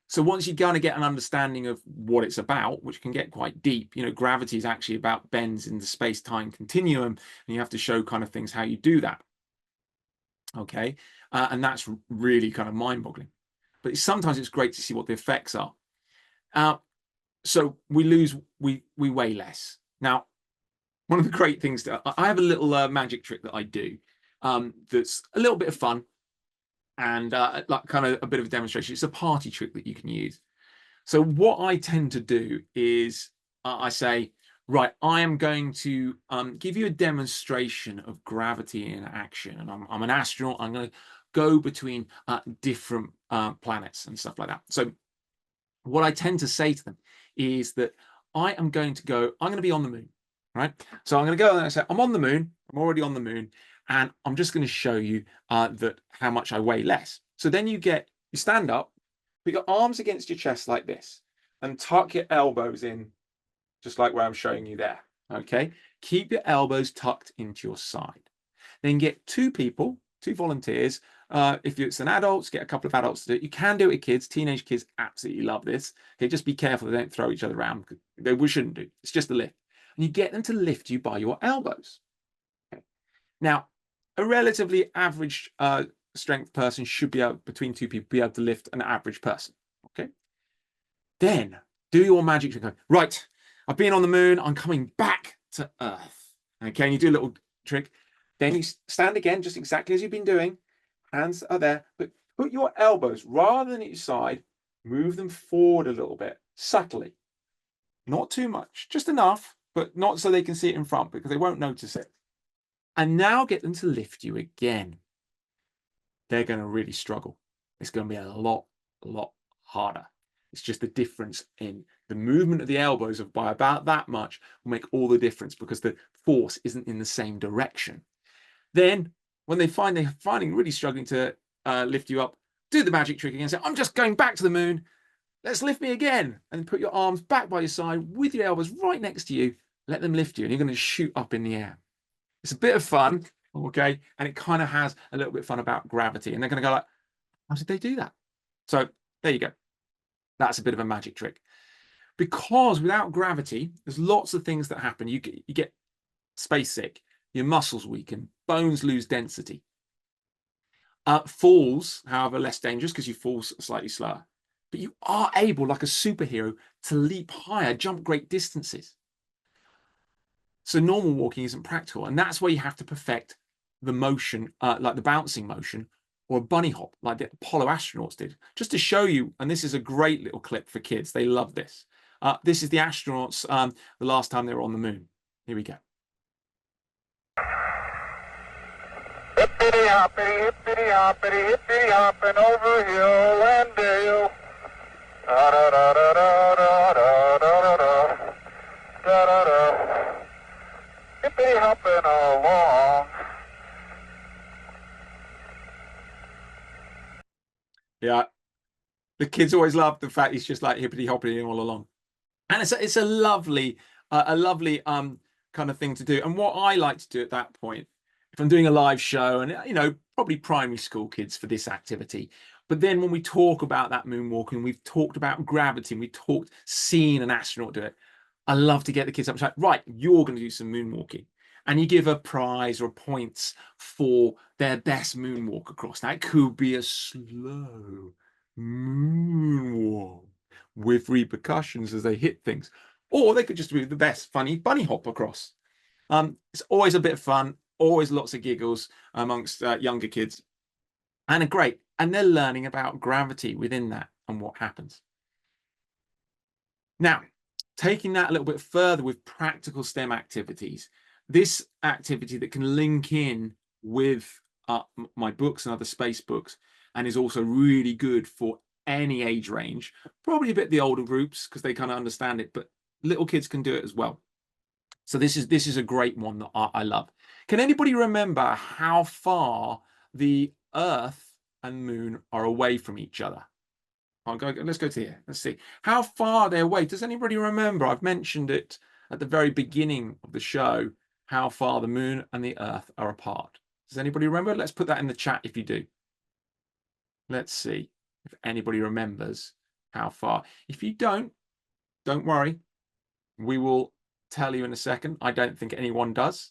So once you're going to get an understanding of what it's about, which can get quite deep, gravity is actually about bends in the space-time continuum, and you have to show kind of things how you do that. Okay. And that's really kind of mind-boggling. But sometimes it's great to see what the effects are. So we weigh less. Now, one of the great things I have a little magic trick that I do that's a little bit of fun and like kind of a bit of a demonstration. It's a party trick that you can use. So what I tend to do is I say, right, I am going to give you a demonstration of gravity in action. And I'm an astronaut. I'm going to go between different planets and stuff like that. So what I tend to say to them is that I'm going to be on the moon, right? So I'm going to go and say, I'm on the moon. I'm already on the moon. And I'm just going to show you that how much I weigh less. So then you stand up, put your arms against your chest like this, and tuck your elbows in, just like where I'm showing you there. Okay, keep your elbows tucked into your side. Then get 2 volunteers. If it's an adult, get a couple of adults to do it. You can do it with kids. Teenage kids absolutely love this. Okay, just be careful they don't throw each other around. We shouldn't do. It's just a lift. And you get them to lift you by your elbows. Okay. Now, a relatively average strength person should be able, between 2 people, be able to lift an average person. Okay. Then do your magic trick. Right, I've been on the moon. I'm coming back to Earth. Okay, and you do a little trick. Then you stand again, just exactly as you've been doing. Hands are there, but put your elbows, rather than each side, move them forward a little bit, subtly. Not too much, just enough, but not so they can see it in front, because they won't notice it. And now get them to lift you again. They're going to really struggle. It's going to be a lot harder. It's just the difference in the movement of the elbows of by about that much will make all the difference, because the force isn't in the same direction. Then when they're finding really struggling to lift you up, do the magic trick again. Say, I'm just going back to the moon. Let's lift me again. And put your arms back by your side with your elbows right next to you. Let them lift you, and you're going to shoot up in the air. It's a bit of fun, okay? And it kind of has a little bit of fun about gravity. And they're going to go like, how did they do that? So there you go. That's a bit of a magic trick. Because without gravity, there's lots of things that happen. You get space sick, your muscles weaken, bones lose density. Falls, however, less dangerous because you fall slightly slower. But you are able, like a superhero, to leap higher, jump great distances. So normal walking isn't practical. And that's where you have to perfect the motion, like the bouncing motion, or a bunny hop, like the Apollo astronauts did. Just to show you, and this is a great little clip for kids. They love this. This is the astronauts the last time they were on the moon. Here we go. Hippity hoppity, hippity hoppity, hippity hopping over hill and dale. Da da da da da da da da da da da da. Hippity hopping along. Yeah, the kids always love the fact he's just like hippity hoppity all along, and it's a lovely kind of thing to do. And what I like to do at that point, if I'm doing a live show, and probably primary school kids for this activity, but then when we talk about that moonwalking, we've talked about gravity, and we talked seeing an astronaut do it. I love to get the kids up and say, right, you're going to do some moonwalking. And you give a prize or points for their best moonwalk across. Now, it could be a slow moonwalk with repercussions as they hit things. Or they could just do the best funny bunny hop across. It's always a bit of fun, always lots of giggles amongst younger kids. And great. And they're learning about gravity within that and what happens. Now, taking that a little bit further with practical STEM activities, this activity that can link in with my books and other space books, and is also really good for any age range, probably a bit the older groups because they kind of understand it, but little kids can do it as well. So this is a great one that I love. Can anybody remember how far the Earth and Moon are away from each other? Let's go to here. Let's see how far they're away. Does anybody remember? I've mentioned it at the very beginning of the show, how far the Moon and the Earth are apart. Does anybody remember? Let's put that in the chat if you do. Let's see if anybody remembers how far. If you don't worry. We will tell you in a second. I don't think anyone does.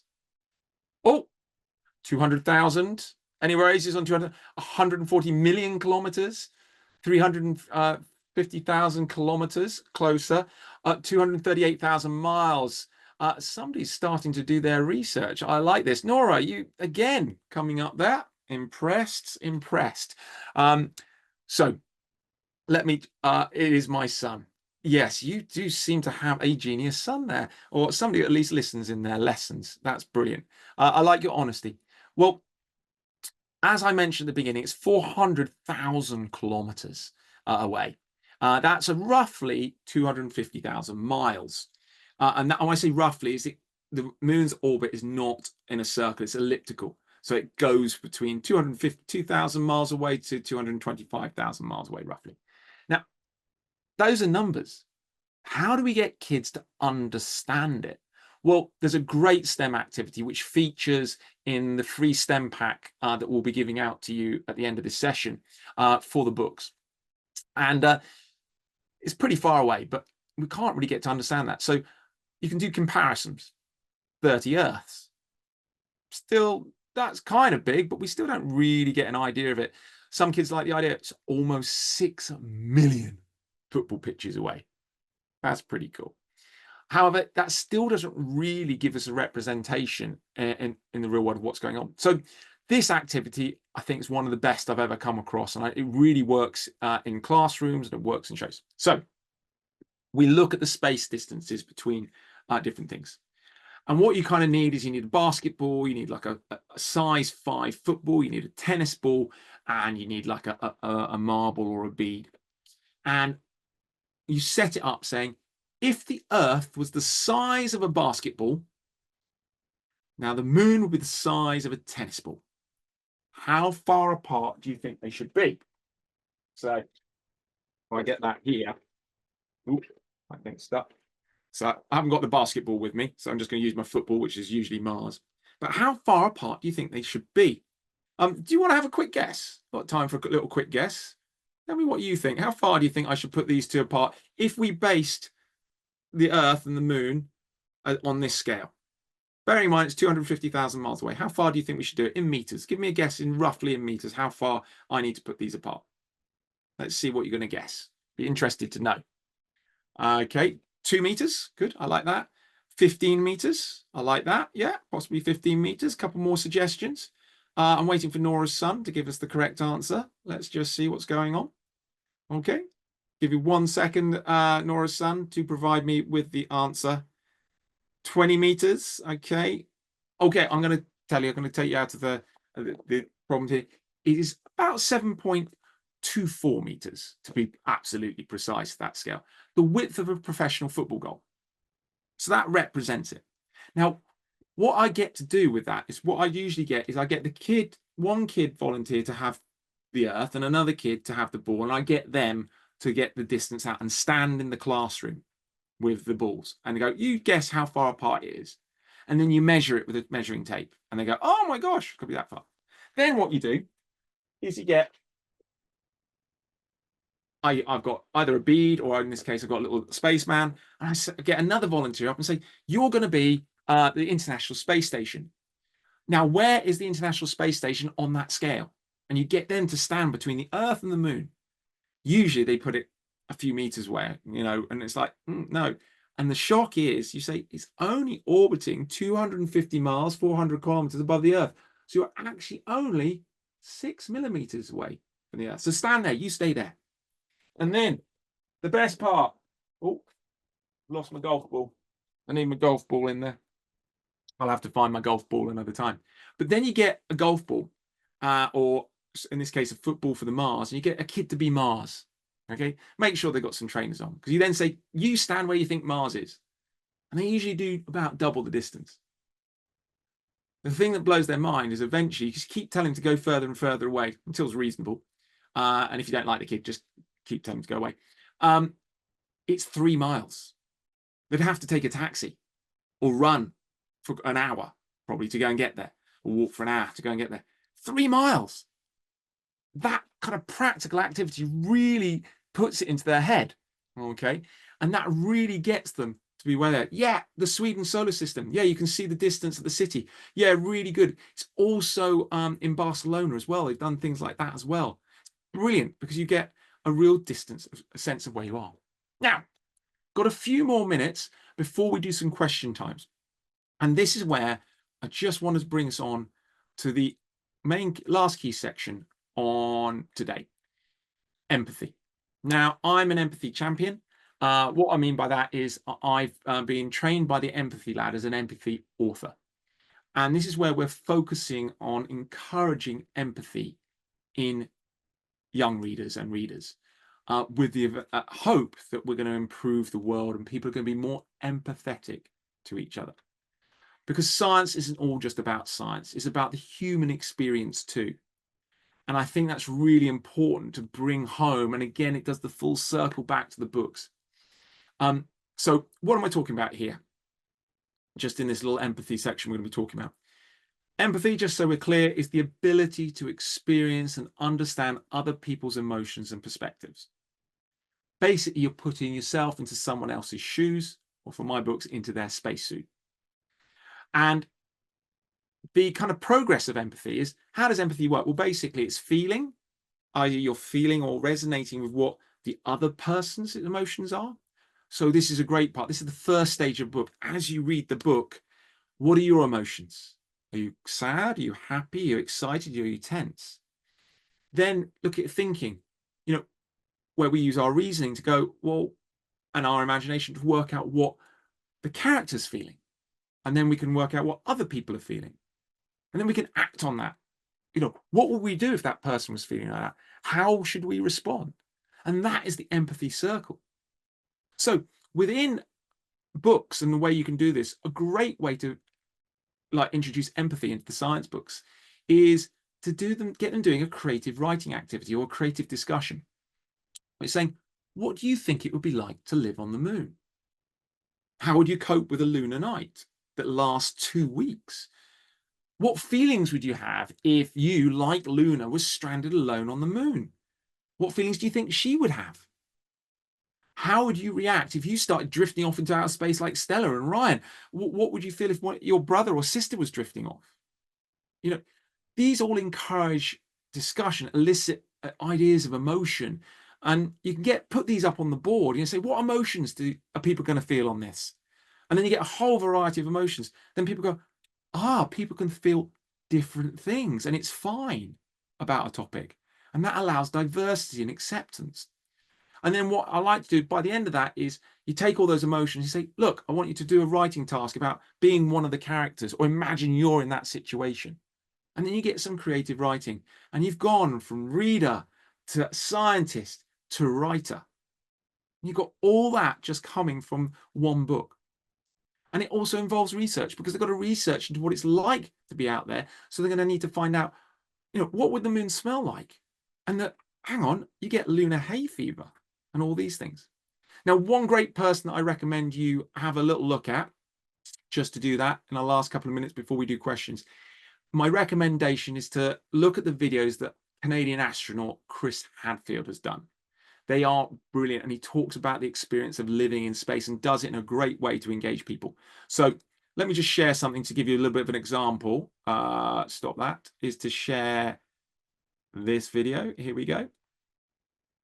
Oh, 200,000. Anywhere is on 140 million kilometers, 350,000 kilometers closer, 238,000 miles. Somebody's starting to do their research. I like this. Nora, you again coming up there. Impressed. So let me, it is my son. Yes, you do seem to have a genius son there, or somebody who at least listens in their lessons. That's brilliant. I like your honesty. Well, as I mentioned at the beginning, it's 400,000 kilometers away. That's roughly 250,000 miles. And that, when I say roughly, is the moon's orbit is not in a circle, it's elliptical. So it goes between 252,000 miles away to 225,000 miles away, roughly. Now, those are numbers. How do we get kids to understand it? Well, there's a great STEM activity which features in the free STEM pack that we'll be giving out to you at the end of this session for the books. And it's pretty far away, but we can't really get to understand that. So you can do comparisons. 30 Earths. Still, that's kind of big, but we still don't really get an idea of it. Some kids like the idea it's almost 6 million football pitches away. That's pretty cool. However, that still doesn't really give us a representation in the real world of what's going on. So this activity, I think, is one of the best I've ever come across, and it really works in classrooms, and it works in shows. So we look at the space distances between different things. And what you kind of need is you need a basketball, you need like a size 5 football, you need a tennis ball, and you need like a marble or a bead. And you set it up saying, if the Earth was the size of a basketball, now the moon would be the size of a tennis ball. How far apart do you think they should be? So if I get that here, oops, I think stuck. So I haven't got the basketball with me, so I'm just going to use my football, which is usually Mars. But how far apart do you think they should be? Do you want to have a quick guess? Got time for a little quick guess? Tell me what you think. How far do you think I should put these two apart if we based the Earth and the moon on this scale? Bearing in mind it's 250,000 miles away. How far do you think we should do it in meters? Give me a guess roughly in meters how far I need to put these apart. Let's see what you're going to guess. Be interested to know. Okay, 2 meters. Good. I like that. 15 meters. I like that. Yeah, possibly 15 meters. Couple more suggestions. I'm waiting for Nora's son to give us the correct answer. Let's just see what's going on. Okay. Give you 1 second, Nora's son, to provide me with the answer. 20 meters. Okay. Okay, I'm going to tell you, I'm going to take you out of the problem here. It is about 7.24 meters, to be absolutely precise, that scale. The width of a professional football goal. So that represents it. Now, what I get to do with that is what I usually get is I get one kid volunteer to have the Earth and another kid to have the ball, and I get them to get the distance out and stand in the classroom with the balls and go, you guess how far apart it is. And then you measure it with a measuring tape and they go, oh my gosh, it could be that far. Then what you do is you get, I've got either a bead or in this case, I've got a little spaceman, and I get another volunteer up and say, you're going to be the International Space Station. Now, where is the International Space Station on that scale? And you get them to stand between the Earth and the moon. Usually they put it a few meters away, and it's like, no. And the shock is, you say it's only orbiting 250 miles, 400 kilometers above the Earth. So you're actually only 6 millimeters away from the Earth. So stand there, you stay there. And then the best part, oh, lost my golf ball. I need my golf ball in there. I'll have to find my golf ball another time. But then you get a golf ball, or in this case, a football for the Mars, and you get a kid to be Mars. Okay, make sure they've got some trainers on, because you then say, you stand where you think Mars is. And they usually do about double the distance. The thing that blows their mind is eventually you just keep telling them to go further and further away until it's reasonable. And if you don't like the kid, just keep telling them to go away. It's 3 miles. They'd have to take a taxi or run for an hour probably to go and get there, or walk for an hour to go and get there. 3 miles. That kind of practical activity really puts it into their head, okay? And that really gets them to be where they're, yeah, the Sweden solar system. Yeah, you can see the distance of the city. Yeah, really good. It's also in Barcelona as well. They've done things like that as well. It's brilliant, because you get a real distance, a sense of where you are. Now, got a few more minutes before we do some question times. And this is where I just want to bring us on to the last key section on today, empathy. Now, I'm an empathy champion. What I mean by that is I've been trained by the Empathy Lad as an empathy author. And this is where we're focusing on encouraging empathy in young readers and readers, with the hope that we're going to improve the world and people are going to be more empathetic to each other. Because science isn't all just about science. It's about the human experience too. And I think that's really important to bring home. And again, it does the full circle back to the books. So what am I talking about here? Just in this little empathy section we're going to be talking about. Empathy, just so we're clear, is the ability to experience and understand other people's emotions and perspectives. Basically, you're putting yourself into someone else's shoes, or for my books, into their spacesuit. And the kind of progress of empathy is, how does empathy work? Well, basically, it's feeling, either you're feeling or resonating with what the other person's emotions are, So this is a great part. This is the first stage of the book. As you read the book, what are your emotions? Are you sad? Are you happy? Are you excited? Are you tense? Then look at thinking, where we use our reasoning to go, well, and our imagination to work out what the character's feeling. And then we can work out what other people are feeling. And then we can act on that. What would we do if that person was feeling like that? How should we respond? And that is the empathy circle. So within books and the way you can do this, a great way to introduce empathy into the science books is to get them doing a creative writing activity or a creative discussion. It's saying, what do you think it would be like to live on the moon? How would you cope with a lunar night that lasts 2 weeks? What feelings would you have if you, like Luna, was stranded alone on the moon? What feelings do you think she would have? How would you react if you started drifting off into outer space like Stella and Ryan? What would you feel if your brother or sister was drifting off? These all encourage discussion, elicit ideas of emotion. And you can put these up on the board and say, what emotions are people going to feel on this? And then you get a whole variety of emotions. Then people go, people can feel different things and it's fine about a topic. And that allows diversity and acceptance. And then what I like to do by the end of that is you take all those emotions, you say, look, I want you to do a writing task about being one of the characters, or imagine you're in that situation. And then you get some creative writing and you've gone from reader to scientist to writer. You've got all that just coming from one book. And it also involves research, because they've got to research into what it's like to be out there. So they're going to need to find out, what would the moon smell like? And hang on, you get lunar hay fever and all these things. Now, one great person that I recommend you have a little look at, just to do that in our last couple of minutes before we do questions, my recommendation is to look at the videos that Canadian astronaut Chris Hadfield has done. They are brilliant, and he talks about the experience of living in space and does it in a great way to engage people. So let me just share something to give you a little bit of an example. Stop that, is to share this video. Here we go.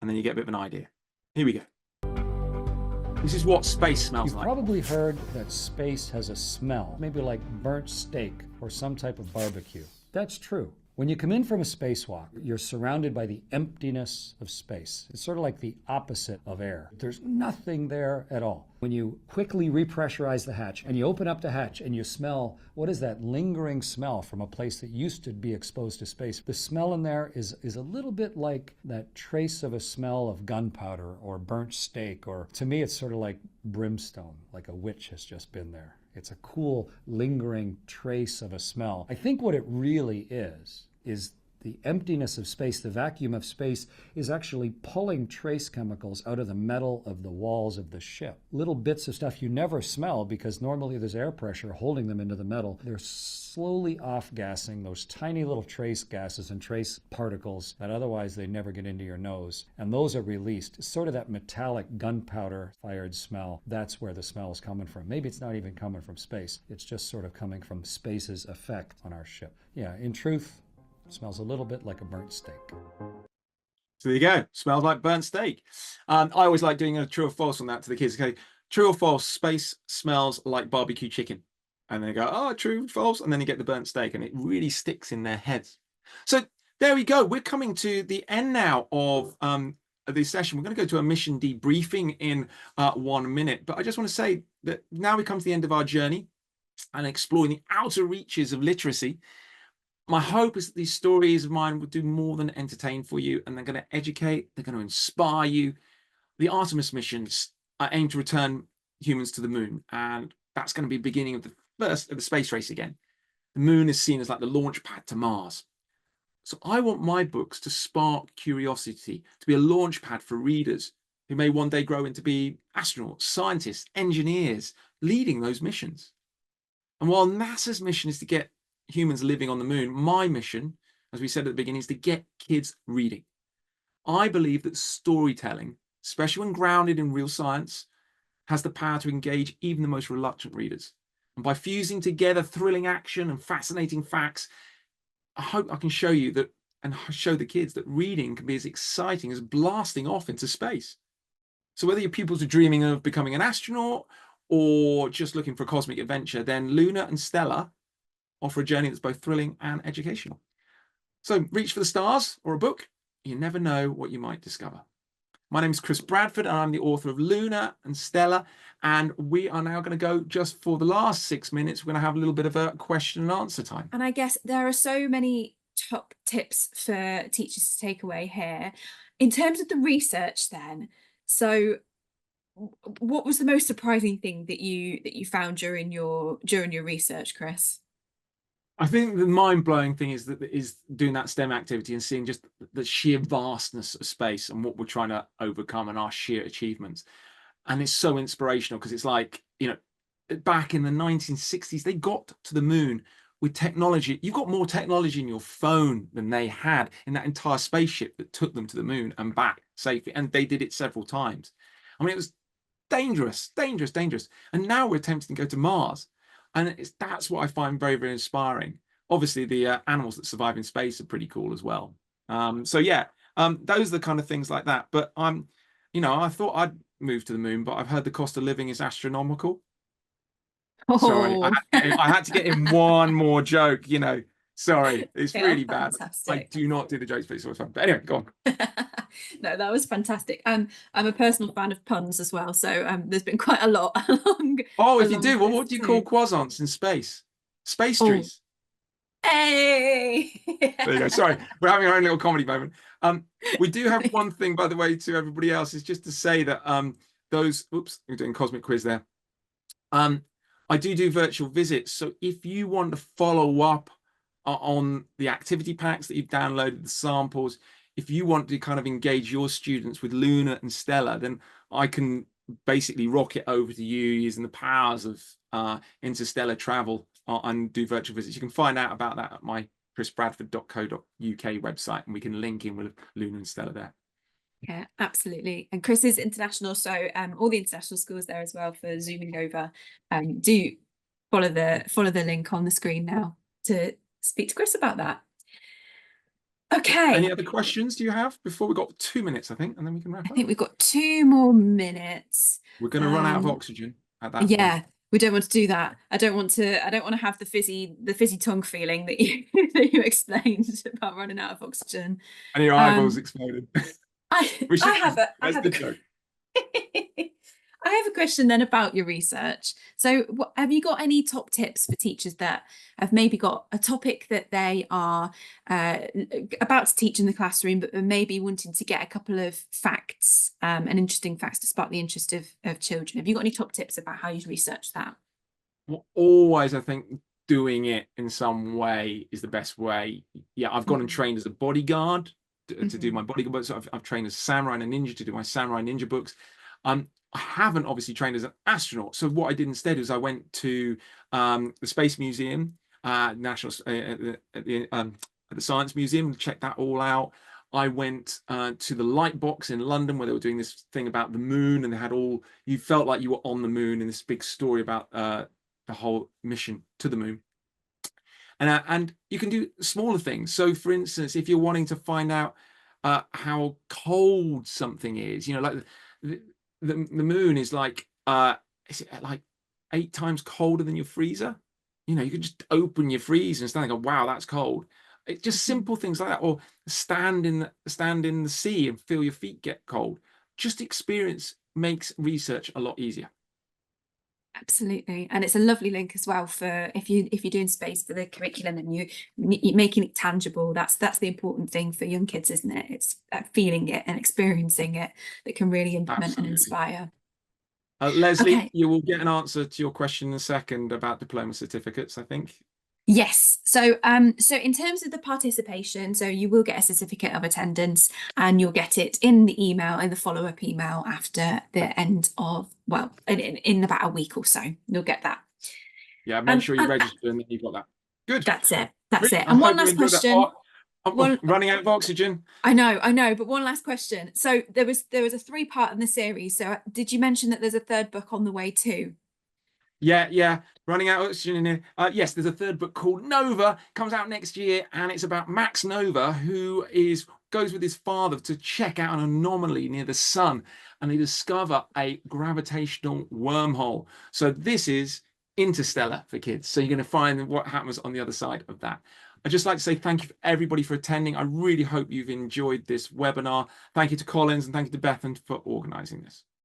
And then you get a bit of an idea. Here we go. This is what space smells like. You've probably heard that space has a smell, maybe like burnt steak or some type of barbecue. That's true. When you come in from a spacewalk, you're surrounded by the emptiness of space. It's sort of like the opposite of air. There's nothing there at all. When you quickly repressurize the hatch and you open up the hatch and you smell, what is that lingering smell from a place that used to be exposed to space? The smell in there is a little bit like that trace of a smell of gunpowder or burnt steak, or to me it's sort of like brimstone, like a witch has just been there. It's a cool, lingering trace of a smell. I think what it really is the emptiness of space, the vacuum of space, is actually pulling trace chemicals out of the metal of the walls of the ship. Little bits of stuff you never smell because normally there's air pressure holding them into the metal. They're slowly off-gassing those tiny little trace gases and trace particles that otherwise they never get into your nose. And those are released. It's sort of that metallic gunpowder-fired smell. That's where the smell is coming from. Maybe it's not even coming from space. It's just sort of coming from space's effect on our ship. Yeah, in truth, it smells a little bit like a burnt steak. So there you go. Smells like burnt steak. I always like doing a true or false on that to the kids. Okay, true or false, space smells like barbecue chicken. And they go, oh, true, false. And then you get the burnt steak and it really sticks in their heads. So there we go. We're coming to the end now of this session. We're going to go to a mission debriefing in 1 minute. But I just want to say that now we come to the end of our journey and exploring the outer reaches of literacy. My hope is that these stories of mine will do more than entertain for you, and they're going to educate, they're going to inspire you. The Artemis missions are aimed to return humans to the moon, and that's going to be the beginning of the space race again. The moon is seen as like the launch pad to Mars. So I want my books to spark curiosity, to be a launch pad for readers who may one day grow into be astronauts, scientists, engineers, leading those missions. And while NASA's mission is to get humans living on the moon, my mission, as we said at the beginning, is to get kids reading. I believe that storytelling, especially when grounded in real science, has the power to engage even the most reluctant readers. And by fusing together thrilling action and fascinating facts, I hope I can show you that, and show the kids that reading can be as exciting as blasting off into space. So whether your pupils are dreaming of becoming an astronaut or just looking for a cosmic adventure, then LUNAR and STELLAR offer a journey that's both thrilling and educational. So reach for the stars or a book. You never know what you might discover. My name is Chris Bradford, and I'm the author of LUNAR and STELLAR. And we are now going to go, just for the last 6 minutes, we're going to have a little bit of a question and answer time. And I guess there are so many top tips for teachers to take away here. In terms of the research then, so what was the most surprising thing that you found during your research, Chris? I think the mind-blowing thing is doing that STEM activity and seeing just the sheer vastness of space and what we're trying to overcome and our sheer achievements. And it's so inspirational because it's like, you know, back in the 1960s, they got to the moon with technology. You've got more technology in your phone than they had in that entire spaceship that took them to the moon and back safely. And they did it several times. I mean, it was dangerous. And now we're attempting to go to Mars. And that's what I find very, very inspiring. Obviously, the animals that survive in space are pretty cool as well. So yeah, those are the kind of things like that. But you know, I thought I'd move to the moon, but I've heard the cost of living is astronomical. Sorry, Oh, I had to get in one more joke. You know, sorry, it's they are really bad. I fantastic. do not do the jokes, but it's always fun. But anyway, go on. No, that was fantastic. I'm a personal fan of puns as well, so there's been quite a lot along. Oh, if you along do, well, this what do you too. call quasants in space? Space Oh. trees. Hey! There you go. Sorry, we're having our own little comedy moment. We do have one thing, by the way, to everybody else, is just to say that those, oops, we're doing cosmic quiz there. I do virtual visits. So if you want to follow up on the activity packs that you've downloaded, the samples, if you want to kind of engage your students with LUNAR and STELLAR, then I can basically rock it over to you using the powers of interstellar travel and do virtual visits. You can find out about that at my chrisbradford.co.uk website, and we can link in with LUNAR and STELLAR there. Yeah, absolutely. And Chris is international, so all the international schools there as well for zooming over. Do follow the link on the screen now to speak to Chris about that. Okay. Any other questions do you have before we got 2 minutes, I think, and then we can wrap up? I think we've got 2 more minutes. We're going to run out of oxygen at that Yeah, point. we don't want to do that. I don't want to have the fizzy tongue feeling that you that you explained about running out of oxygen. And your eyeballs exploded. I have a question then about your research. So have you got any top tips for teachers that have maybe got a topic that they are about to teach in the classroom, but maybe wanting to get a couple of facts and interesting facts to spark the interest of children? Have you got any top tips about how you research that? Well, always, I think doing it in some way is the best way. Yeah, I've gone and trained as a bodyguard to do my bodyguard books. So I've trained as a samurai and a ninja to do my samurai ninja books. I haven't obviously trained as an astronaut. So what I did instead was I went to the Space Museum, National at the Science Museum, and checked that all out. I went to the Light Box in London, where they were doing this thing about the moon, and they had you felt like you were on the moon in this big story about the whole mission to the moon. And you can do smaller things. So for instance, if you're wanting to find out how cold something is, you know, like the moon is like 8 times colder than your freezer. You know, you can just open your freezer and stand and go, wow, that's cold. It's just simple things like that. Or stand in the sea and feel your feet get cold. Just experience makes research a lot easier. Absolutely, and it's a lovely link as well for if you're doing space for the curriculum and you're making it tangible. That's the important thing for young kids, isn't it? It's feeling it and experiencing it that can really implement and inspire. Leslie, okay. You will get an answer to your question in a second about diploma certificates, I think. Yes. So so in terms of the participation, so you will get a certificate of attendance and you'll get it in the email, in the follow-up email after the end of, well, in about a week or so, you'll get that. Yeah, make sure you register and then you've got that. Good. That's it. That's Really? it. And one last question. Running out of oxygen. I know, but one last question. So there was a 3-part in the series. So did you mention that there's a 3rd book on the way too? Yeah. Running out of oxygen in here. Yes, there's a 3rd book called Nova, comes out next year, and it's about Max Nova, who is goes with his father to check out an anomaly near the sun, and they discover a gravitational wormhole. So this is Interstellar for kids. So you're going to find what happens on the other side of that. I'd just like to say thank you for everybody for attending. I really hope you've enjoyed this webinar. Thank you to Collins and thank you to Bethan for organizing this.